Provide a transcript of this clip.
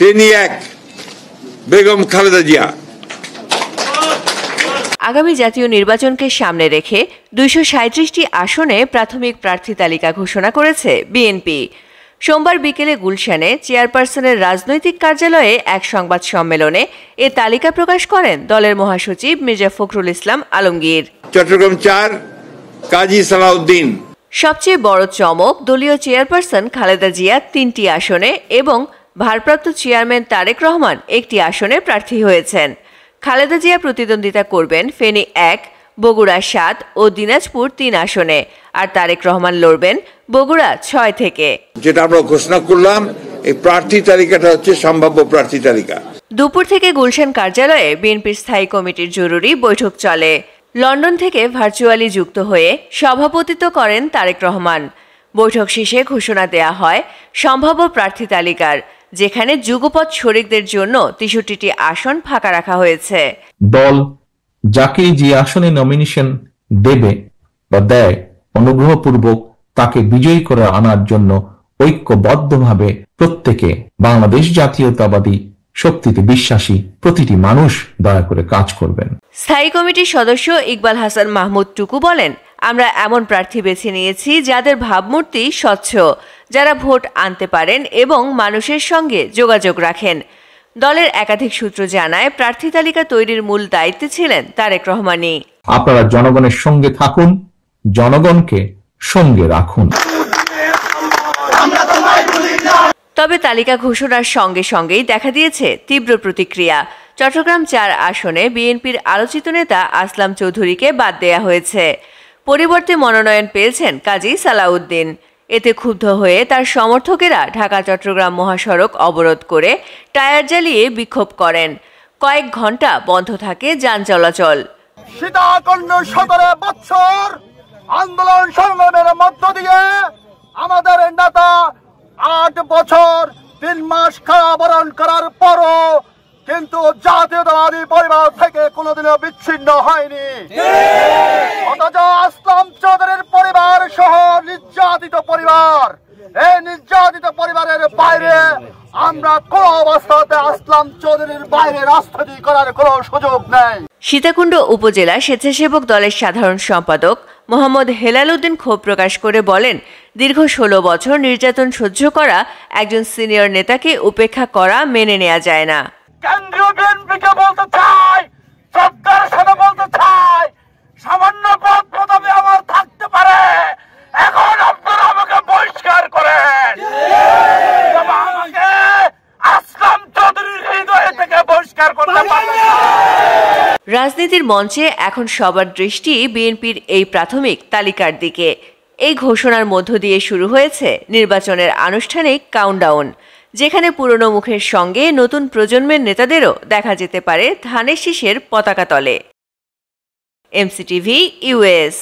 ফেনী 1 বেগম খালেদা জিয়া। আগামী জাতীয় নির্বাচনকে সামনে রেখে 237টি আসনে প্রাথমিক প্রার্থী তালিকা ঘোষণা করেছে বিএনপি। সোমবার বিকেলে গুলশানে চেয়ারপারসনের রাজনৈতিক কার্যালয়ে এক সংবাদ সম্মেলনে এ তালিকা প্রকাশ করেন দলের মহাসচিব মির্জা ফখরুল ইসলাম আলমগীর। চট্টগ্রাম 4 কাজী সালাউদ্দিন। সবচেয়ে বড় চমক, দলীয় চেয়ারপারসন খালেদা জিয়া 3টি আসনে এবং ভারপ্রাপ্ত চেয়ারম্যান তারেক রহমান 1টি আসনে প্রার্থী হয়েছেন। খালেদা জিয়া প্রতিদ্বন্দ্বিতা করবেন ফেনী 1, বগুড়া 7 ও দিনাজপুর 3 আসনে, আর তারেক রহমান লড়বেন বগুড়া 6 থেকে। যেটা আমরা ঘোষণা করলাম, এই প্রার্থী তালিকাটা হচ্ছে সম্ভাব্য প্রার্থী তালিকা। দুপুর থেকে গুলশান কার্যালয়ে বিএনপির স্থায়ী কমিটির জরুরি বৈঠক চলে। লন্ডন থেকে ভার্চুয়ালি যুক্ত হয়ে সভাপতিত্ব করেন তারেক রহমান। বৈঠক শেষে ঘোষণা দেয়া হয় সম্ভাব্য প্রার্থী তালিকার, যেখানে যুগপৎ শরিকদের জন্য 63টি আসন ফাঁকা রাখা হয়েছে। দল যাকে যে আসনে নমিনেশন দেবে বা দেয়, অনুগ্রহপূর্বক তাকে বিজয়ী করে আনার জন্য ঐক্যবদ্ধভাবে প্রত্যেকে বাংলাদেশ জাতীয়তাবাদী শক্তিতে বিশ্বাসী প্রতিটি মানুষ দয়া করে কাজ করবেন। স্থায়ী কমিটির সদস্য ইকবাল হাসান মাহমুদ টুকু বলেন, আমরা এমন প্রার্থী বেছে নিয়েছি যাদের ভাবমূর্তি স্বচ্ছ, যারা ভোট আনতে পারেন এবং মানুষের সঙ্গে যোগাযোগ রাখেন। দলের একাধিক সূত্র জানায়, প্রার্থী তালিকা তৈরির মূল দায়িত্বে ছিলেন তারেক রহমানই। আপনারা জনগণের সঙ্গে থাকুন, জনগণকে সঙ্গে রাখুন। তবে তালিকা ঘোষণার সঙ্গে সঙ্গেই দেখা দিয়েছে তীব্র প্রতিক্রিয়া। চট্টগ্রাম 4 আসনে বিএনপির আলোচিত নেতা আসলাম চৌধুরীকে বাদ দেয়া হয়েছে। পরিবর্তে মনোনয়ন পেয়েছেন কাজী সালাউদ্দিন। এতে ক্ষুব্ধ হয়ে তার সমর্থকেরা ঢাকা চট্টগ্রাম মহাসড়ক অবরোধ করে টায়ার জ্বালিয়ে বিক্ষোভ করেন। কয়েক ঘন্টা বন্ধ থাকে যান চলাচল। সীতাকুণ্ড 17 বছর আন্দোলন সংগ্রামের মধ্য দিয়ে আমাদের নেতা 8 বছর 3 মাস কারাবরণ করার পরও কিন্তু জাতীয়তাবাদী পরিবার থেকে কোনোদিনও বিচ্ছিন্ন হয়নি। অথচ আসলাম চৌধুরীর পরিবার সহ নির্যাতিত পরিবার, এই নির্যাতিত পরিবারের বাইরে আমরা কোন অবস্থাতে আসলাম চৌধুরীর বাইরে রাজনীতি করার কোনো সুযোগ নেই। সীতাকুণ্ড উপজেলা স্বেচ্ছাসেবক দলের সাধারণ সম্পাদক মোহাম্মদ হেলাল উদ্দিন ক্ষোভ প্রকাশ করে বলেন, দীর্ঘ 16 বছর নির্যাতন সহ্য করা একজন সিনিয়র নেতাকে উপেক্ষা করা মেনে নেওয়া যায় না। কেন্দ্রীয় বিএনপিকে বলতে চাই, সরকারের সাথে বলতে চাই, সামান্য পদ পদবি আমার থাকতে পারে, এখন আপনারা আমাকে বহিষ্কার করেন, আমাকে আসলাম চৌধুরীর হৃদয় থেকে বহিষ্কার করতে পারবেন না। রাজনীতির মঞ্চে এখন সবার দৃষ্টি বিএনপির এই প্রাথমিক তালিকার দিকে। এই ঘোষণার মধ্য দিয়ে শুরু হয়েছে নির্বাচনের আনুষ্ঠানিক কাউন্টডাউন, যেখানে পুরনো মুখের সঙ্গে নতুন প্রজন্মের নেতাদেরও দেখা যেতে পারে ধানের শীষের পতাকা তলে। MCTV US.